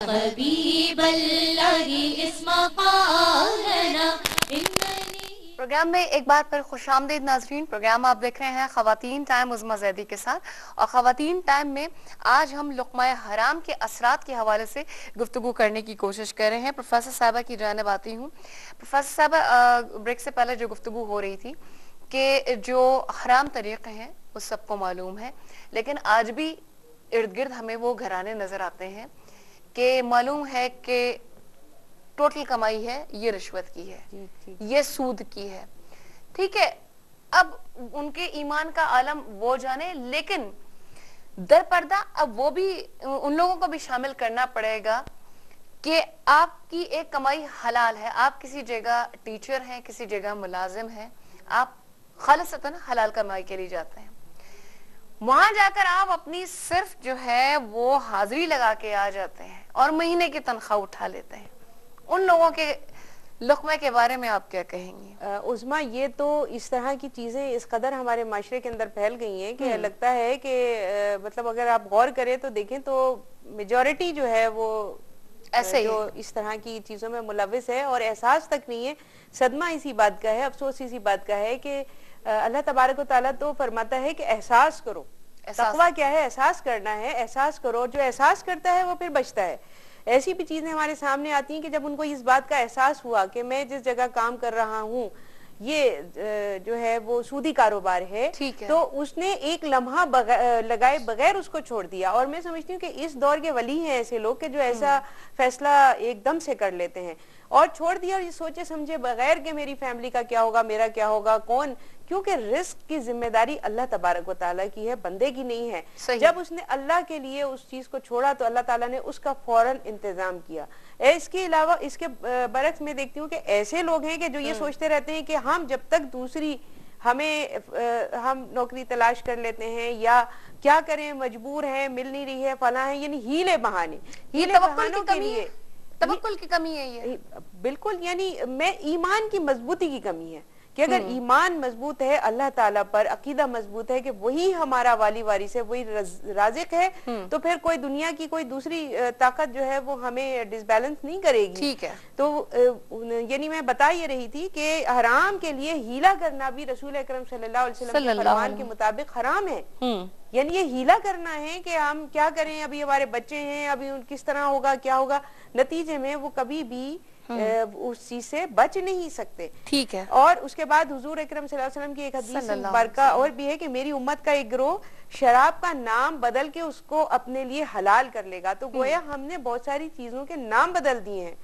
حبیب اللہ اس مقامنا. Programme میں ایک بار پھر خوش آمدید ناظرین. پروگرام آپ دیکھ رہے ہیں خواتین ٹائم عظمیٰ زیدی کے ساتھ، اور خواتین ٹائم میں آج ہم لقمہ حرام کے اثرات کے حوالے سے گفتگو کرنے کی کوشش کر رہے ہیں. پروفیسر صاحبہ کی جانب آتی ہوں. پروفیسر صاحبہ، بریک سے پہلے جو گفتگو ہو رہی تھی کہ جو حرام طریقے ہیں وہ سب کو معلوم ہے، لیکن آج بھی ارد گرد ہمیں وہ گھرانے نظر آتے ہیں کہ معلوم ہے کہ ٹوٹل کمائی ہے یہ رشوت کی ہے، یہ سود کی ہے. ٹھیک ہے، اب ان کے ایمان کا عالم وہ جانے، لیکن در پردہ اب وہ بھی ان لوگوں کو بھی شامل کرنا پڑے گا کہ آپ کی ایک کمائی حلال ہے. آپ کسی جگہ ٹیچر ہیں، کسی جگہ ملازم ہیں، آپ خالصتاً حلال کمائی کے لیے جاتے ہیں. وہاں جا کر آپ اپنی صرف جو ہے وہ حاضری لگا کے آ جاتے ہیں اور مہینے کی تنخواہ اٹھا لیتے ہیں. ان لوگوں کے لقمے کے بارے میں آپ کیا کہیں گی؟ عظمیٰ، یہ تو اس طرح کی چیزیں اس قدر ہمارے معاشرے کے اندر پھیل گئی ہیں کہ لگتا ہے کہ مطلب اگر آپ غور کریں تو دیکھیں تو میجورٹی جو ہے وہ ایسے جو اس طرح کی چیزوں میں ملوث ہے اور احساس تک نہیں ہے. صدمہ اسی بات کا ہے، افسوس اسی بات کا ہے کہ اللہ تبارک و تعالیٰ تو فرماتا ہے کہ احساس کرو. تقویٰ کیا ہے؟ احساس کرنا ہے. احساس کرو. جو احساس کرتا ہے وہ پھر بچتا ہے. ایسی بھی چیزیں ہمارے سامنے آتی ہیں کہ جب ان کو اس بات کا احساس ہوا کہ میں جس جگہ کام کر رہا ہوں یہ جو ہے وہ سودی کاروبار ہے، تو اس نے ایک لمحہ لگائے بغیر اس کو چھوڑ دیا. اور میں سمجھتی ہوں کہ اس دور کے ولی ہیں ایسے لوگ کہ جو ایسا فیصلہ ایک دم سے کر لیتے ہیں اور چھوڑ دیا، اور یہ سوچے سمجھے بغیر کہ میری فیملی کا کیا ہوگا، میرا کیا ہوگا، کون، کیونکہ رزق کی ذمہ داری اللہ تبارک و تعالیٰ کی ہے، بندے کی نہیں ہے. جب اس نے اللہ کے لیے اس چیز کو چھوڑا تو اللہ تعالیٰ نے اس کا فوراً انتظام کیا. اس کے علاوہ اس کے برعکس میں دیکھتی ہوں کہ ایسے لوگ ہیں کہ جو یہ سوچتے رہتے ہیں کہ ہم جب تک دوسری ہم نوکری تلاش کر لیتے ہیں یا کیا کریں، مجبور ہیں، مل نہیں رہی ہے، فلاں ہے، یعنی ہیلے بہانے، ہیلے بہانوں کے لیے توکل کی کمی ہے. یہ بالکل، یعنی میں ایمان کی مضبوطی کی کمی ہے کہ اگر ایمان مضبوط ہے اللہ تعالیٰ پر، عقیدہ مضبوط ہے کہ وہی ہمارا والی وارث ہے، وہی رازق ہے، تو پھر کوئی دنیا کی کوئی دوسری طاقت جو ہے وہ ہمیں ڈس بیلنس نہیں کرے گی. ٹھیک ہے. تو یعنی میں بتا یہ رہی تھی کہ حرام کے لیے ہیلہ کرنا بھی رسول اکرم صلی اللہ علیہ وسلم کے فرمان کے مطابق حرام ہے. یعنی یہ ہیلہ کرنا ہے کہ ہم کیا کریں، ابھی ہمارے بچے ہیں، ابھی کس طرح ہوگا، کیا ہوگا، نتیجے میں وہ کبھی بھی اس چیز سے بچ نہیں سکتے. ٹھیک ہے. اور اس کے بعد حضور اکرم صلی اللہ علیہ وسلم کی ایک حدیث مبارکہ اور بھی ہے کہ میری امت کا ایک گروہ شراب کا نام بدل کے اس کو اپنے لیے حلال کر لے گا. تو گویا ہم نے بہت ساری چیزوں کے نام بدل دیے ہیں.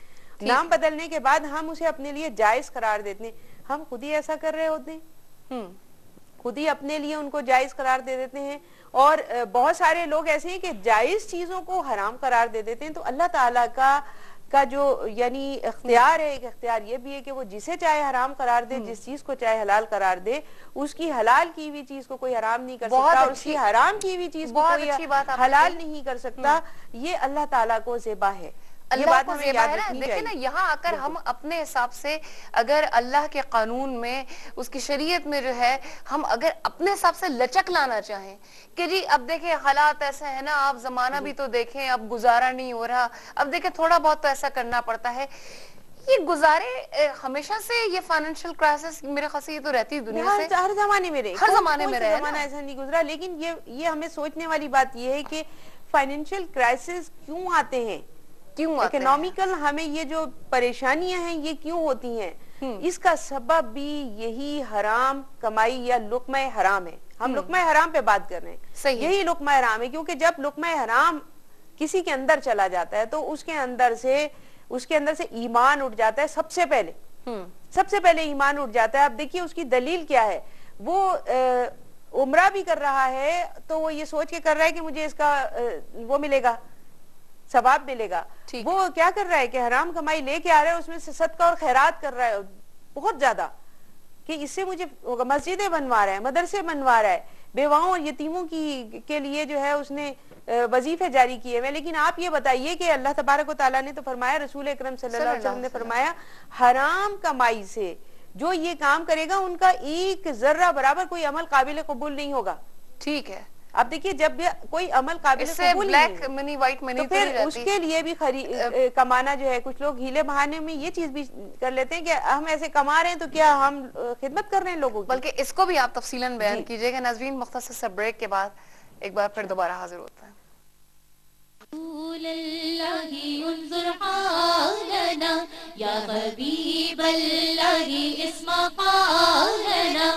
نام بدلنے کے بعد ہم اسے اپنے لیے جائز قرار دیتے ہیں. ہم خود ہی ایسا کر رہے ہوتے ہیں، خود ہی اپنے لیے ان کو جائز قرار دے دیتے ہیں. اور بہت سارے لوگ ایسے ہیں کہ جائز چیزوں کو حرام قرار دے دیتے ہیں. تو اللہ تعالیٰ کا جو یعنی اختیار ہے، ایک اختیار یہ بھی ہے کہ وہ جسے چاہے حرام قرار دے، جس چیز کو چاہے حلال قرار دے. اس کی حلال کی ہوئی چیز کو کوئی حرام نہیں کر سکتا اور اس کی حرام کی ہوئی چیز کو کوئی حلال نہیں کر سکتا. یہ اللہ تعالیٰ کو زیبا ہے. اللہ کو زیبا ہے نا. دیکھیں نا، یہاں آ کر ہم اپنے حساب سے اگر اللہ کے قانون میں، اس کی شریعت میں جو ہے، ہم اگر اپنے حساب سے لچک لانا چاہیں کہ جی اب دیکھیں حالات ایسے ہیں نا، آپ زمانہ بھی تو دیکھیں، اب گزارا نہیں ہو رہا، اب دیکھیں تھوڑا بہت تو ایسا کرنا پڑتا ہے. یہ گزارے ہمیشہ سے یہ فائنینشیل کرائسس میرے خیال سے یہ تو رہتی دنیا سے ہر زمانے میں رہے، ہر زمانے میں رہے، زمانہ ایسا نہیں گزرا. لیکن یہ ہمیں سوچنے والی بات یہ ہے کہ فائنینشیل کرائسس کیوں آتے ہیں، اکنامیکل ہمیں یہ جو پریشانیاں ہیں یہ کیوں ہوتی ہیں. اس کا سبب بھی یہی حرام کمائی یا لقمہ حرام ہے. ہم لقمہ حرام پہ بات کر رہے ہیں. یہی لقمہ حرام ہے، کیونکہ جب لقمہ حرام کسی کے اندر چلا جاتا ہے تو اس کے اندر سے ایمان اٹھ جاتا ہے. سب سے پہلے ایمان اٹھ جاتا ہے. اب دیکھیے اس کی دلیل کیا ہے. وہ عمرہ بھی کر رہا ہے تو وہ یہ سوچ کے کر رہا ہے کہ مجھے اس کا وہ ملے گا، ثواب ملے گا. وہ کیا کر رہا ہے کہ حرام کمائی لے کے آ رہا ہے، اس میں سے صدقہ اور خیرات کر رہا ہے بہت زیادہ، کہ اس سے مجھے مسجدیں بنوا رہا ہے، مدرسے بنوا رہا ہے، بیواؤں اور یتیموں کے لیے جو ہے اس نے وظیفے جاری کیے ہوئے. لیکن آپ یہ بتائیے کہ اللہ تبارک و تعالیٰ نے تو فرمایا، رسول اکرم صلی اللہ علیہ وسلم نے فرمایا، حرام کمائی سے جو یہ کام کرے گا ان کا ایک ذرہ برابر کوئی عمل قابل قبول نہیں ہوگا. ٹھیک ہے. آپ دیکھیے جب کوئی عمل قابل اس سے قبول ہی بلیک نہیں منی وائٹ منی تو پھر اس کے لیے بھی کمانا جو ہے کچھ لوگ ہیلے بہانے میں یہ چیز بھی کر لیتے ہیں کہ ہم ایسے کما رہے ہیں تو کیا ہم خدمت کر رہے ہیں لوگوں کی. بلکہ اس کو بھی آپ تفصیلاً بیان کیجئے گا. ناظرین مختصر سا بریک کے بعد ایک بار پھر دوبارہ حاضر ہوتا ہے. رسول اللہ انظر حالنا یا حبیب اللہ اسمع قالنا